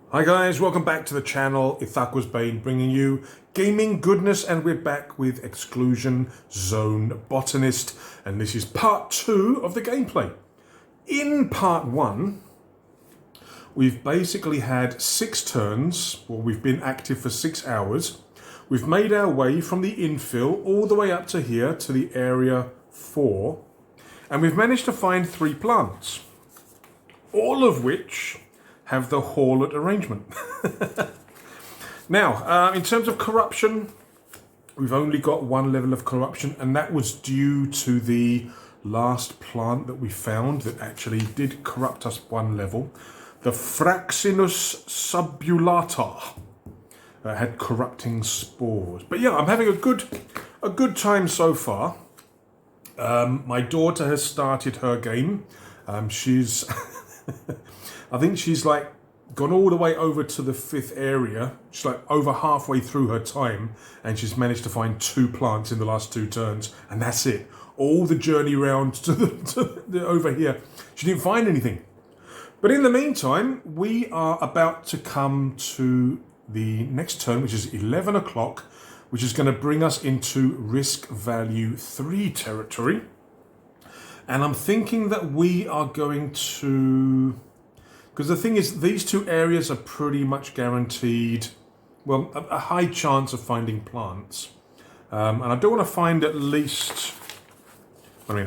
Hi guys, welcome back to the channel. Ithaqua's Bane bringing you gaming goodness, and we're back with Exclusion Zone Botanist, and this is part 2 of the gameplay. In part 1, we've basically had 6 turns, or we've been active for 6 hours. We've made our way from the infill all the way up to here, to the area 4, and we've managed to find 3 plants, all of which have the haulet arrangement. Now, in terms of corruption, we've only got 1 level of corruption, and that was due to the last plant that we found that actually did corrupt us 1 level. The Fraxinus subulata had corrupting spores. But yeah, I'm having a good time so far. My daughter has started her game. She's I think she's like gone all the way over to the 5th area. She's like over halfway through her time, and she's managed to find 2 plants in the last 2 turns, and that's it. All the journey round to the over here, she didn't find anything. But in the meantime, we are about to come to the next turn, which is 11 o'clock, which is going to bring us into risk value 3 territory. And I'm thinking that we are going to... Because the thing is, these 2 areas are pretty much guaranteed, well, a high chance of finding plants. And I do want to find at least 1. I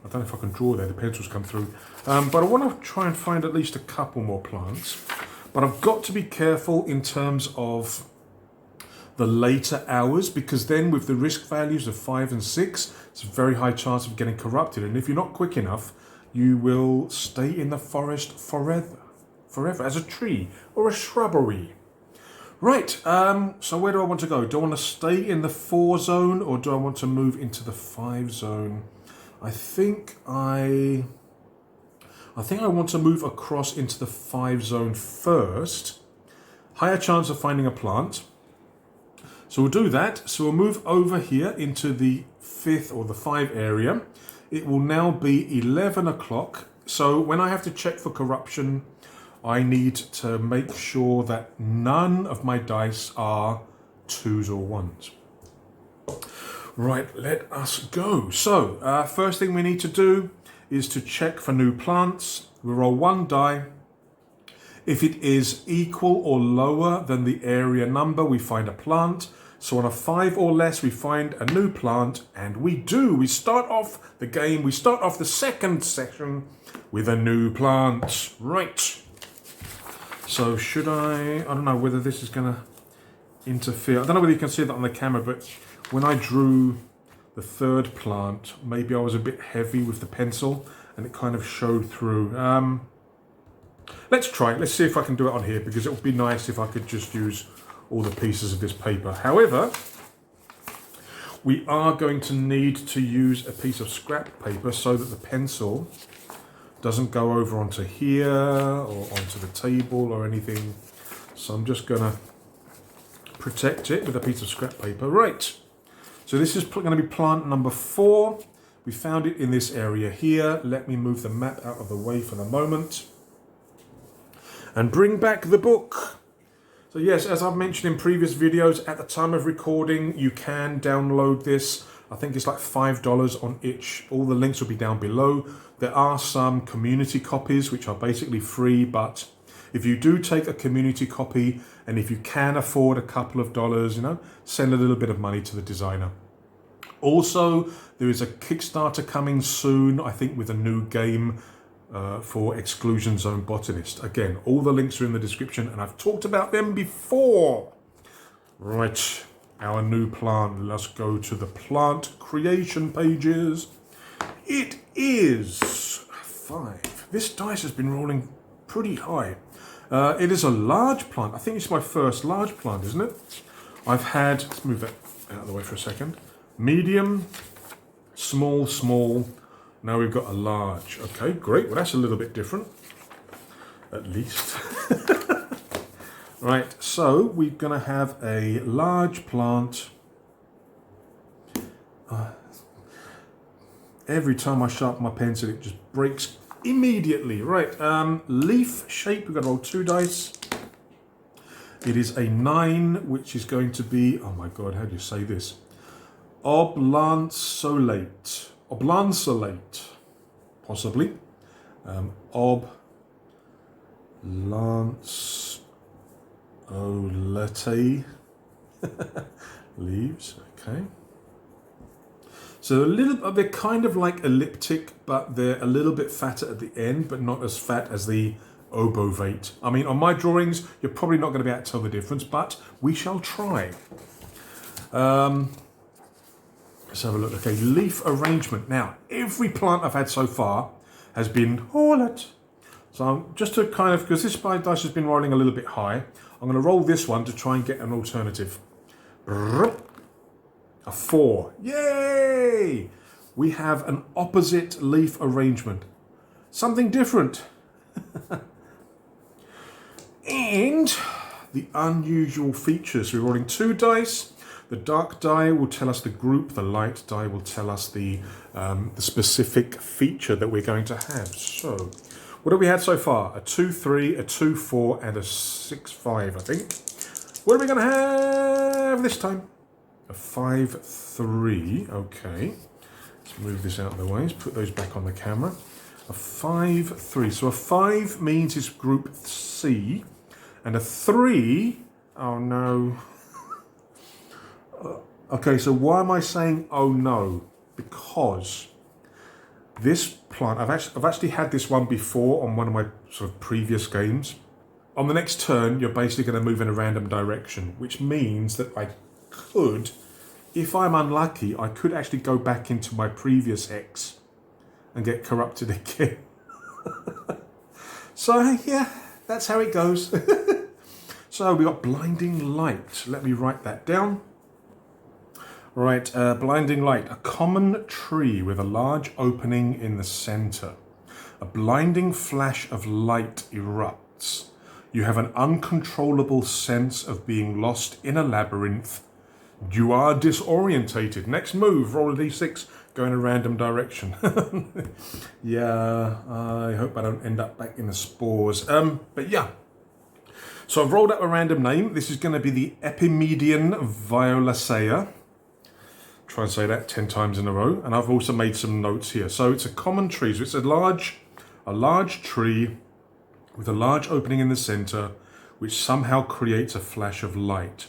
don't know if I can draw there, the pencils come through. But I want to try and find at least a couple more plants. But I've got to be careful in terms of the later hours, because then with the risk values of 5 and 6, it's a very high chance of getting corrupted. And if you're not quick enough, you will stay in the forest forever as a tree or a shrubbery. Right, so where do I want to go? Do I want to stay in the 4 zone, or do I want to move into the 5 zone? I think I want to move across into the 5 zone first. Higher chance of finding a plant. So we'll do that. So we'll move over here into the 5th or the 5 area. It will now be 11 o'clock. So when I have to check for corruption, I need to make sure that none of my dice are 2s or 1s. Right, let us go. So first thing we need to do is to check for new plants. We roll 1 die. If it is equal or lower than the area number, we find a plant. So on a 5 or less, we find a new plant, and we do. We start off the game, we start off the 2nd session with a new plant. Right. So should I don't know whether this is going to interfere. I don't know whether you can see that on the camera, but when I drew the 3rd plant, maybe I was a bit heavy with the pencil, and it kind of showed through. Let's try it. Let's see if I can do it on here, because it would be nice if I could just use all the pieces of this paper. However, we are going to need to use a piece of scrap paper so that the pencil doesn't go over onto here or onto the table or anything. So I'm just going to protect it with a piece of scrap paper. Right. So this is going to be plant number 4. We found it in this area here. Let me move the map out of the way for the moment and bring back the book. So yes, as I've mentioned in previous videos, at the time of recording, you can download this. I think it's like $5 on itch. All the links will be down below. There are some community copies, which are basically free, but if you do take a community copy, and if you can afford a couple of dollars, send a little bit of money to the designer. Also, there is a Kickstarter coming soon, I think, with a new game for Exclusion Zone Botanist. Again, all the links are in the description, and I've talked about them before. Right, our new plant. Let's go to the plant creation pages. It is 5. This dice has been rolling pretty high. It is a large plant. I think it's my first large plant, isn't it? I've had, let's move that out of the way for a second. Medium, small, small. Now we've got a large. Okay, great. Well, that's a little bit different, at least. Right, so we're going to have a large plant. Every time I sharpen my pencil, it just breaks immediately. Right, leaf shape. We've got to roll 2 dice. It is a 9, which is going to be, oh my God, how do you say this? Oblanceolate. Oblanceolate, possibly. Oblanceolate leaves, okay. So they're kind of like elliptic, but they're a little bit fatter at the end, but not as fat as the obovate. I mean, on my drawings, you're probably not going to be able to tell the difference, but we shall try. Let's have a look. Okay, leaf arrangement. Now, every plant I've had so far has been it. So just to kind of, because this spider dice has been rolling a little bit high, I'm going to roll this one to try and get an alternative. A 4. Yay! We have an opposite leaf arrangement. Something different. And the unusual features. We're rolling 2 dice. The dark die will tell us the group. The light die will tell us the specific feature that we're going to have. So, what have we had so far? A 2-3, a 2-4, and a 6-5, I think. What are we going to have this time? A 5-3. Okay. Let's move this out of the way. Let's put those back on the camera. A 5-3. So a 5 means it's group C. And a 3, oh no. Okay, so why am I saying oh no? Because this plant, I've actually had this one before on one of my sort of previous games. On the next turn, you're basically going to move in a random direction, which means that I could, if I'm unlucky, I could actually go back into my previous hex and get corrupted again. So yeah, that's how it goes. So we got blinding light. Let me write that down. Right, blinding light. A common tree with a large opening in the center. A blinding flash of light erupts. You have an uncontrollable sense of being lost in a labyrinth. You are disorientated. Next move, roll a d6, go in a random direction. Yeah, I hope I don't end up back in the spores. But yeah. So I've rolled up a random name. This is going to be the Epimedian violacea. Try and say that 10 times in a row. And I've also made some notes here. So it's a common tree. So it's a large tree with a large opening in the center, which somehow creates a flash of light.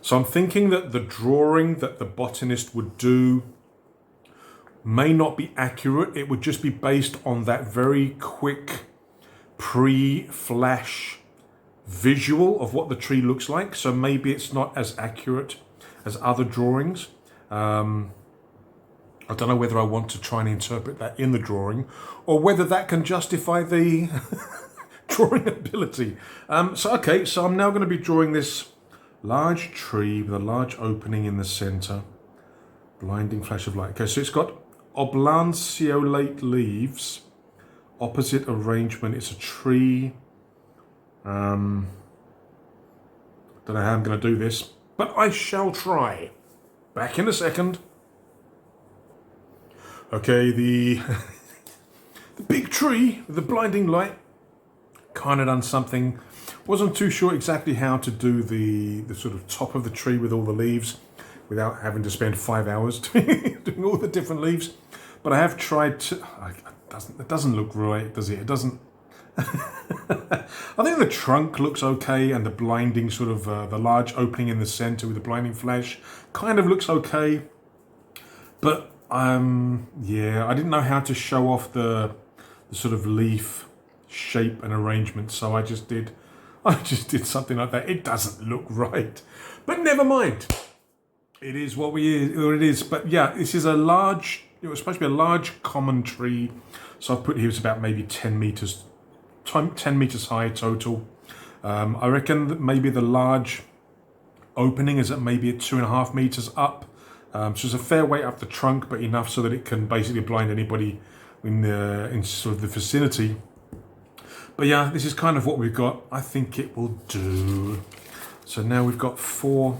So I'm thinking that the drawing that the botanist would do may not be accurate. It would just be based on that very quick pre-flash visual of what the tree looks like. So maybe it's not as accurate as other drawings. I don't know whether I want to try and interpret that in the drawing or whether that can justify the drawing ability. So I'm now going to be drawing this large tree with a large opening in the center. Blinding flash of light. Okay, so it's got oblanceolate leaves. Opposite arrangement. It's a tree. Don't know how I'm going to do this, but I shall try. Back in a second. Okay, the big tree with the blinding light kind of done something. Wasn't too sure exactly how to do the sort of top of the tree with all the leaves without having to spend 5 hours doing all the different leaves. But I have tried to. It doesn't look right, does it? It doesn't. I think the trunk looks okay, and the blinding sort of the large opening in the center with the blinding flash kind of looks okay. But yeah, I didn't know how to show off the sort of leaf shape and arrangement, so I just did something like that. It doesn't look right, but never mind. It is what it is. But yeah, this is a large. It was supposed to be a large common tree, so I put here it's about maybe 10 meters high total. I reckon that maybe the large opening is at maybe at 2.5 meters up. So it's a fair way up the trunk, but enough so that it can basically blind anybody in sort of the vicinity. But yeah, this is kind of what we've got. I think it will do. So now we've got four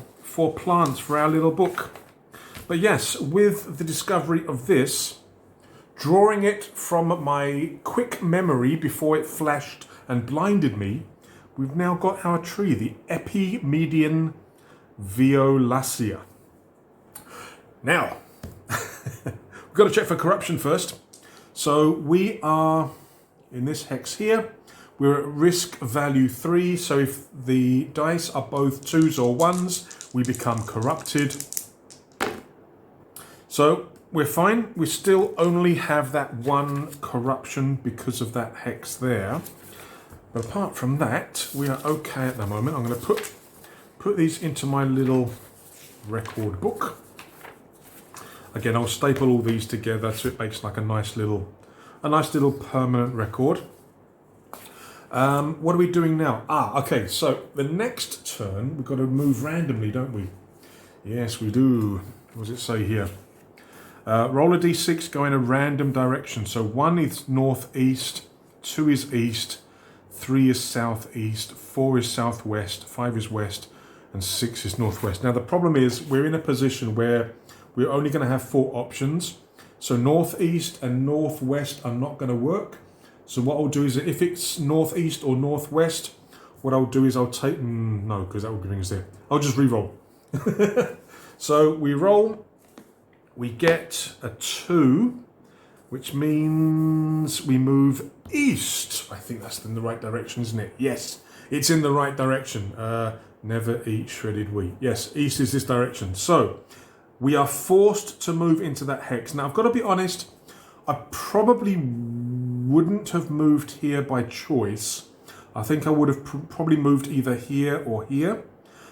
plants for our little book. But yes, with the discovery of this, drawing it from my quick memory before it flashed and blinded me, we've now got our tree, the Epimedian violacea. Now, we've got to check for corruption first. So we are, in this hex here, we're at risk value 3. So if the dice are both 2s or 1s, we become corrupted. So we're fine. We still only have that 1 corruption because of that hex there. But apart from that, we are okay at the moment. I'm going to put these into my little record book. Again, I'll staple all these together so it makes like a nice little permanent record. What are we doing now? Okay, so the next turn, we've got to move randomly, don't we? Yes, we do. What does it say here? Roll a d6, go in a random direction. So 1 is northeast, 2 is east, 3 is southeast, 4 is southwest, 5 is west, and 6 is northwest. Now the problem is we're in a position where we're only going to have 4 options. So northeast and northwest are not going to work. So what I'll do is, if it's northeast or northwest, what I'll do is I'll take... no, because that will bring us there. I'll just re-roll. So we roll. We get a 2, which means we move east. I think that's in the right direction, isn't it? Yes, it's in the right direction. Never eat shredded wheat. Yes, east is this direction. So we are forced to move into that hex. Now, I've got to be honest, I probably wouldn't have moved here by choice. I think I would have probably moved either here or here.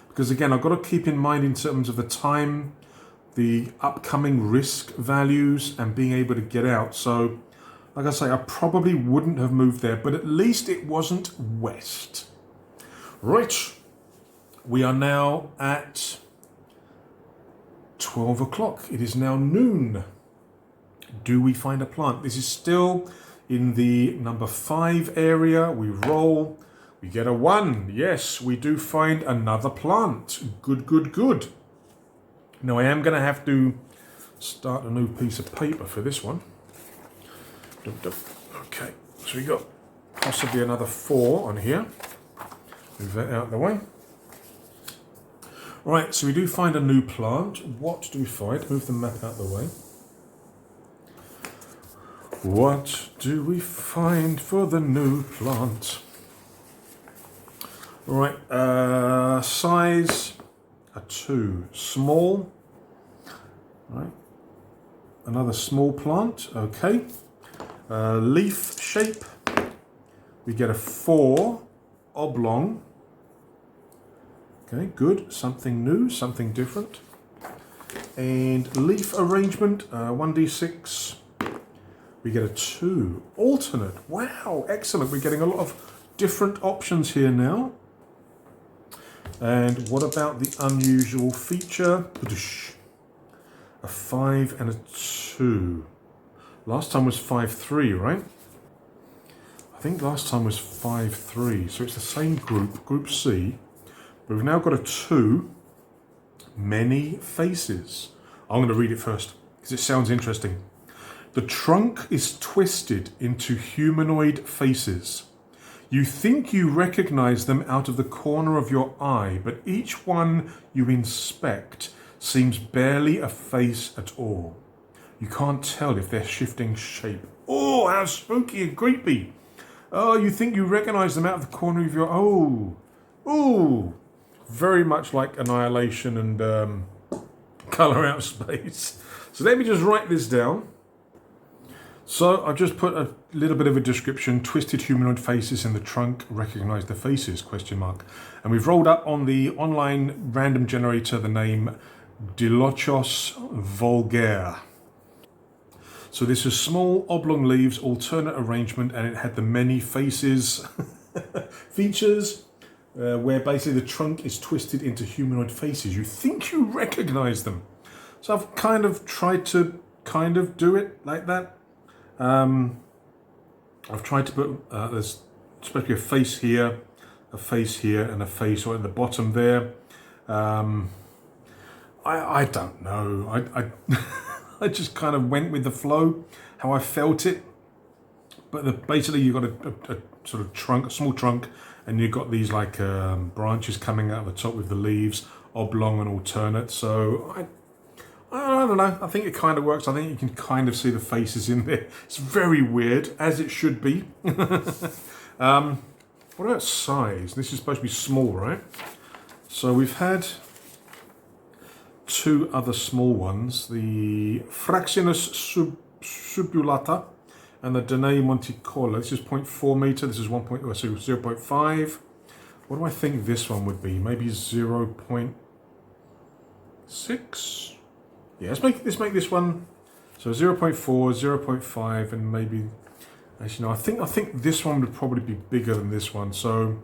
Because again, I've got to keep in mind in terms of the time, the upcoming risk values, and being able to get out. So, like I say, I probably wouldn't have moved there, but at least it wasn't west. Right, we are now at 12 o'clock. It is now noon. Do we find a plant? This is still in the number 5 area. We roll. We get a 1. Yes, we do find another plant. Good, good, good. Now I am going to have to start a new piece of paper for this one. Okay, so we got possibly another 4 on here. Move that out of the way. Right, so we do find a new plant. What do we find? Move the map out of the way. What do we find for the new plant? Right, size a 2, small. Right, another small plant. Okay, leaf shape. We get a 4, oblong. Okay, good. Something new, something different. And leaf arrangement, 1d6. We get a 2, alternate. Wow, excellent. We're getting a lot of different options here now. And what about the unusual feature? A 5 and a 2. Last time was 5-3, right? I think last time was 5-3. So it's the same group, Group C. But we've now got a 2, many faces. I'm going to read it first because it sounds interesting. The trunk is twisted into humanoid faces. You think you recognize them out of the corner of your eye, but each one you inspect seems barely a face at all. You can't tell if they're shifting shape. Oh, how spooky and creepy. Oh, you think you recognize them out of the corner of your... Oh, very much like Annihilation and Color Out of Space. So let me just write this down. So I've just put a little bit of a description. Twisted humanoid faces in the trunk. Recognize the faces, ? And we've rolled up on the online random generator the name Dilochos vulgare. So this is small oblong leaves, alternate arrangement, and it had the many faces features where basically the trunk is twisted into humanoid faces. You think you recognize them. So I've kind of tried to do it like that. I've tried to put, there's supposed to be a face here, and a face right at the bottom there. I don't know. I just kind of went with the flow, how I felt it. But basically you've got a sort of trunk, a small trunk, and you've got these like branches coming out of the top with the leaves, oblong and alternate. So I don't know. I think it kind of works. I think you can kind of see the faces in there. It's very weird, as it should be. What about size? This is supposed to be small, right? So we've had two other small ones, the Fraxinus subulata and the Danae monticola. This is 0.4 meter. This is 0.5. What do I think this one would be? Maybe 0.6. Yeah, let's make this one. So 0.4, 0.5, and maybe. Actually, no. I think this one would probably be bigger than this one. So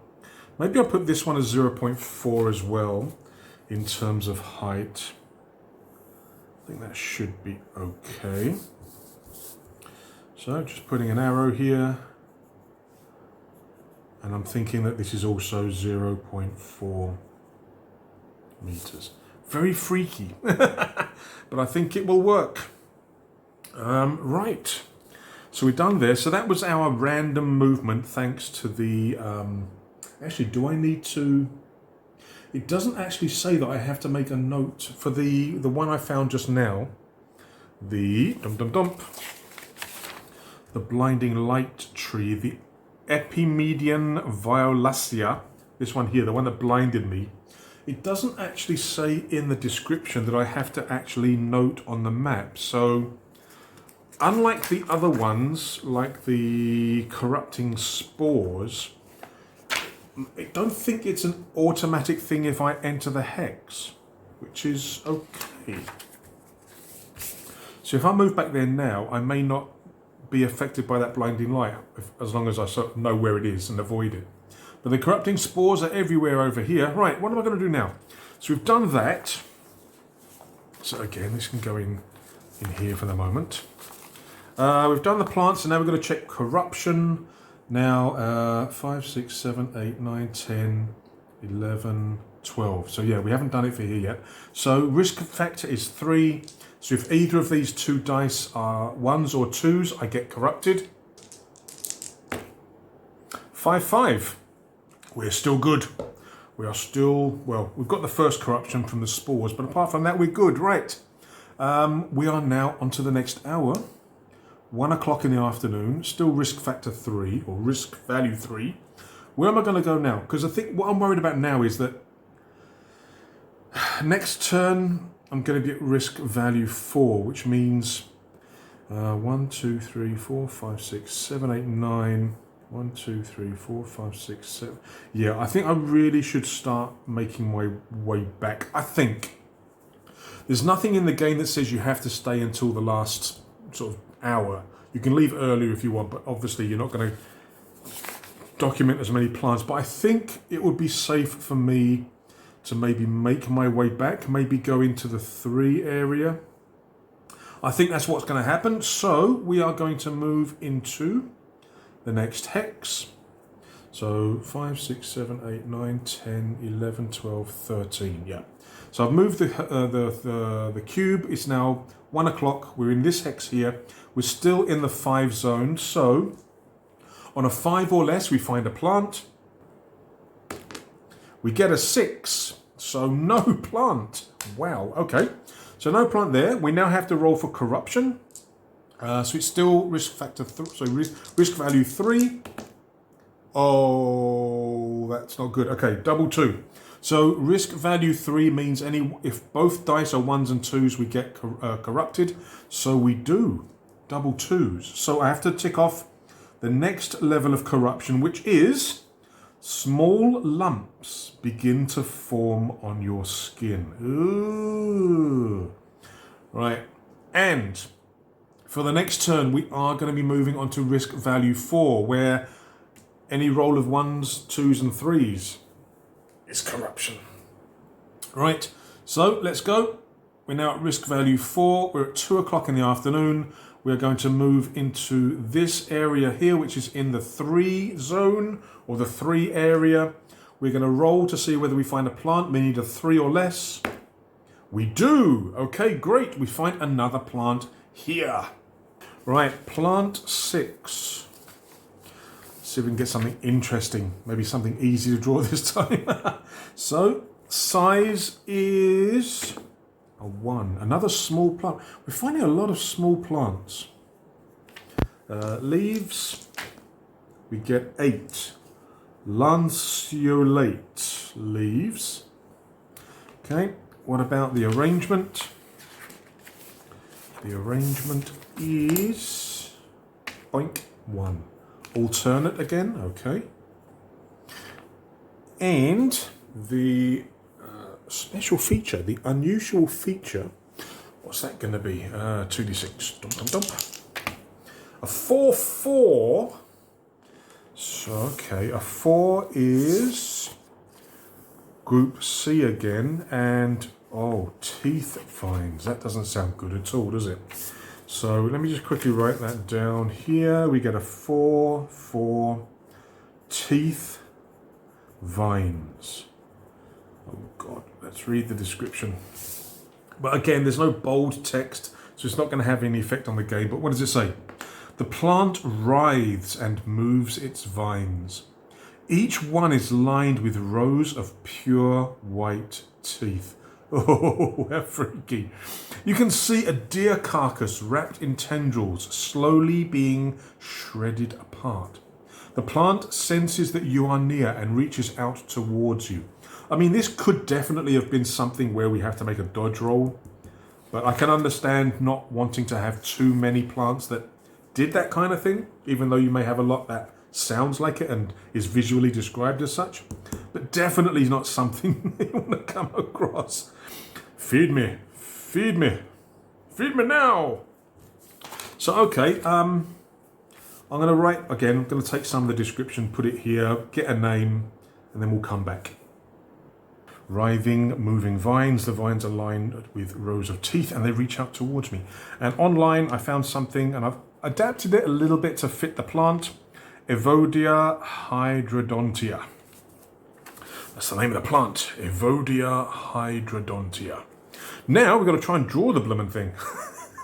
maybe I'll put this one as 0.4 as well in terms of height. I think that should be okay. So just putting an arrow here, and I'm thinking that this is also 0.4 meters. Very freaky, but I think it will work. Right, so we're done there. So that was our random movement thanks to the, actually, do I need to, it doesn't actually say that I have to make a note for the one I found just now, the the blinding light tree, the Epimedian violacea, this one here, the one that blinded me. It doesn't actually say in the description that I have to actually note on the map. So unlike the other ones, like the corrupting spores, I don't think it's an automatic thing if I enter the hex, which is okay. So if I move back there now, I may not be affected by that blinding light, as long as I sort of know where it is and avoid it. But the corrupting spores are everywhere over here. Right, what am I going to do now? So we've done that. So again, this can go in here for the moment. We've done the plants, and now we're going to check corruption. Now, 5, 6, 7, 8, 9, 10, 11, 12. So yeah, we haven't done it for here yet. So risk factor is 3. So if either of these two dice are 1s or 2s, I get corrupted. 5, 5. We're still good. We are still, well, we've got the first corruption from the spores, but apart from that, we're good. Right. We are now on to the next hour. 1 o'clock in the afternoon. Still risk factor 3, or risk value 3. Where am I going to go now? Because I think what I'm worried about now is that next turn, I'm going to get risk value 4, which means 1, 2, 3, 4, 5, 6, 7, 8, 9. 1, 2, 3, 4, 5, 6, 7. Yeah, I think I really should start making my way back. I think there's nothing in the game that says you have to stay until the last sort of hour. You can leave earlier if you want, but obviously you're not going to document as many plants. But I think it would be safe for me to maybe make my way back, maybe go into the 3 area. I think that's what's going to happen. So we are going to move into the next hex. So 5, 6, 7, 8, 9, 10, 11, 12, 13. Yeah. So I've moved the cube. It's now 1 o'clock. We're in this hex here. We're still in the 5 zone. So on a 5 or less, we find a plant. We get a 6. So no plant. Wow. Okay. So no plant there. We now have to roll for corruption. So it's still risk factor, so risk value 3. Oh, that's not good. Okay, double 2. So risk value 3 means if both dice are 1s and 2s, we get corrupted. So we do double 2s. So I have to tick off the next level of corruption, which is small lumps begin to form on your skin. Ooh. Right, and for the next turn, we are going to be moving on to risk value 4, where any roll of 1s, 2s, and 3s is corruption. Right, so let's go. We're now at risk value 4. We're at 2 o'clock in the afternoon. We're going to move into this area here, which is in the 3 zone, or the 3 area. We're going to roll to see whether we find a plant. We need a 3 or less. We do. Okay, great. We find another plant here. Right, plant 6. see if we can get something interesting. Maybe something easy to draw this time. So, size is a 1. Another small plant. We're finding a lot of small plants. Leaves, we get 8. Lanceolate leaves. Okay, what about the arrangement? The arrangement is boink 1. Alternate again, okay. And the special feature, the unusual feature, what's that going to be? 2d6. Dump, dump, dump. A 4-4. So, okay, a 4 is group C again, and oh, teeth vines. That doesn't sound good at all, does it? So let me just quickly write that down here. We get a 4-4 teeth vines. Oh God, let's read the description. But again, there's no bold text, so it's not going to have any effect on the game. But what does it say? The plant writhes and moves its vines. Each one is lined with rows of pure white teeth. Oh, how freaky. You can see a deer carcass wrapped in tendrils slowly being shredded apart. The plant senses that you are near and reaches out towards you. I mean, this could definitely have been something where we have to make a dodge roll, but I can understand not wanting to have too many plants that did that kind of thing, even though you may have a lot that sounds like it and is visually described as such, but definitely not something you want to come across. Feed me, feed me, feed me now. So, okay, I'm going to write, again, I'm going to take some of the description, put it here, get a name, and then we'll come back. Writhing, moving vines. The vines are lined with rows of teeth and they reach out towards me. And online I found something and I've adapted it a little bit to fit the plant. Evodia hydrodontia. That's the name of the plant. Evodia hydrodontia. Now we've got to try and draw the blooming thing.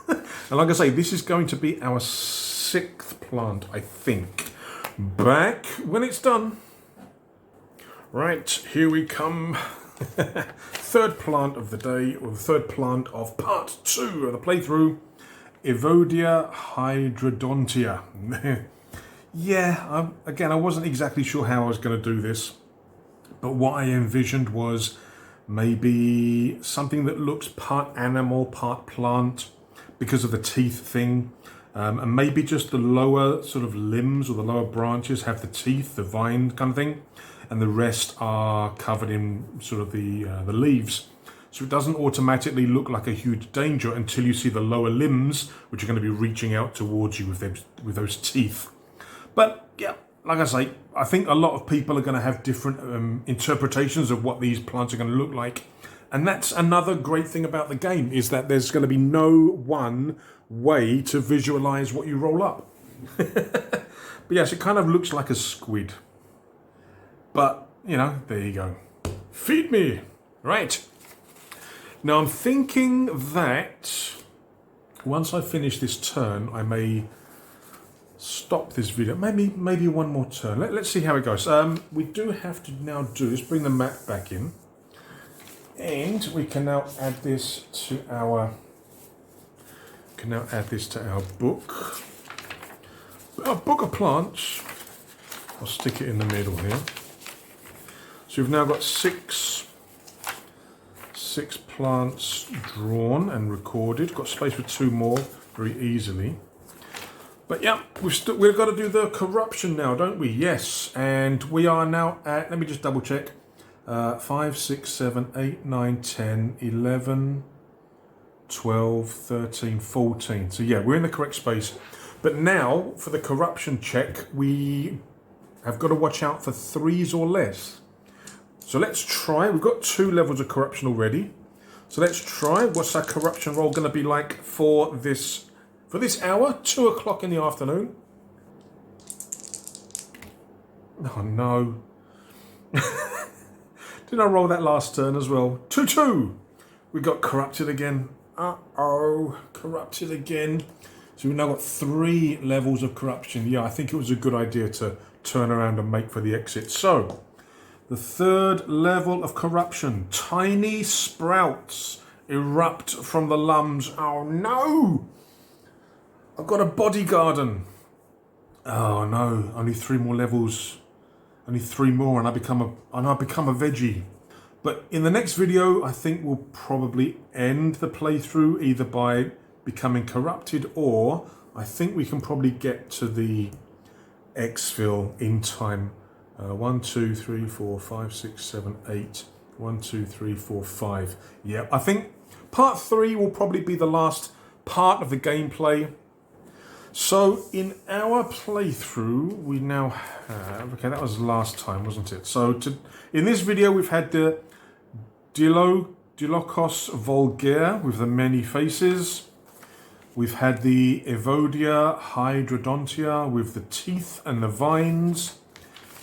And like I say, this is going to be our 6th plant, I think. Back when it's done. Right, here we come. 3rd plant of the day, or the 3rd plant of part 2 of the playthrough. Evodia hydrodontia. Yeah, again, I wasn't exactly sure how I was going to do this, but what I envisioned was maybe something that looks part animal, part plant, because of the teeth thing, and maybe just the lower sort of limbs or the lower branches have the teeth, the vine kind of thing, and the rest are covered in sort of the leaves. So it doesn't automatically look like a huge danger until you see the lower limbs, which are going to be reaching out towards you with those teeth. But yeah, like I say, I think a lot of people are going to have different interpretations of what these plants are going to look like. And that's another great thing about the game, is that there's going to be no one way to visualize what you roll up. But yes, it kind of looks like a squid. But, you know, there you go. Feed me. Right. Now I'm thinking that once I finish this turn, I may stop this video. Maybe one more turn. Let's see how it goes. We do have to now let's bring the map back in. And we can now add this to our book. Our book of plants. I'll stick it in the middle here. So we've now got six plants drawn and recorded. Got space for 2 more very easily. But yeah, we've got to do the corruption now, don't we? Yes, and we are now at, let me just double check, 5, 6, 7, 8, 9, 10, 11, 12, 13, 14. So yeah, we're in the correct space. But now, for the corruption check, we have got to watch out for 3s or less. So let's try. We've got 2 levels of corruption already. So let's try. What's our corruption roll going to be like for this hour? 2 o'clock in the afternoon. Oh no. Didn't I roll that last turn as well? 2-2. We got corrupted again. Uh-oh. Corrupted again. So we've now got 3 levels of corruption. Yeah, I think it was a good idea to turn around and make for the exit. So, the third level of corruption. Tiny sprouts erupt from the lungs. Oh no! I've got a body garden. Oh no, only 3 more levels. Only 3 more and I become a veggie. But in the next video, I think we'll probably end the playthrough either by becoming corrupted, or I think we can probably get to the exfil in time. 1, 2, 3, 4, 5, 6, 7, 8. 1, 2, 3, 4, 5. Yeah, I think part 3 will probably be the last part of the gameplay. So in our playthrough, we now have, okay, that was last time, wasn't it? So in this video, we've had the Dilokos vulgare with the many faces. We've had the Evodia hydrodontia with the teeth and the vines.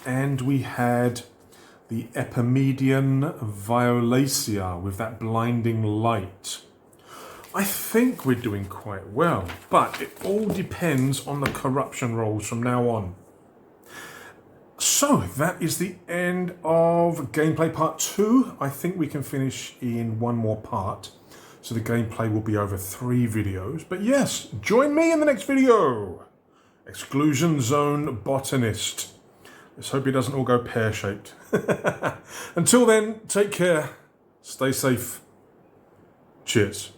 And we had the Epimedian violacea with that blinding light. I think we're doing quite well, but it all depends on the corruption rolls from now on. So that is the end of gameplay part 2. I think we can finish in 1 more part. So the gameplay will be over 3 videos. But yes, join me in the next video. Exclusion Zone Botanist. Let's hope it doesn't all go pear-shaped. Until then, take care. Stay safe. Cheers.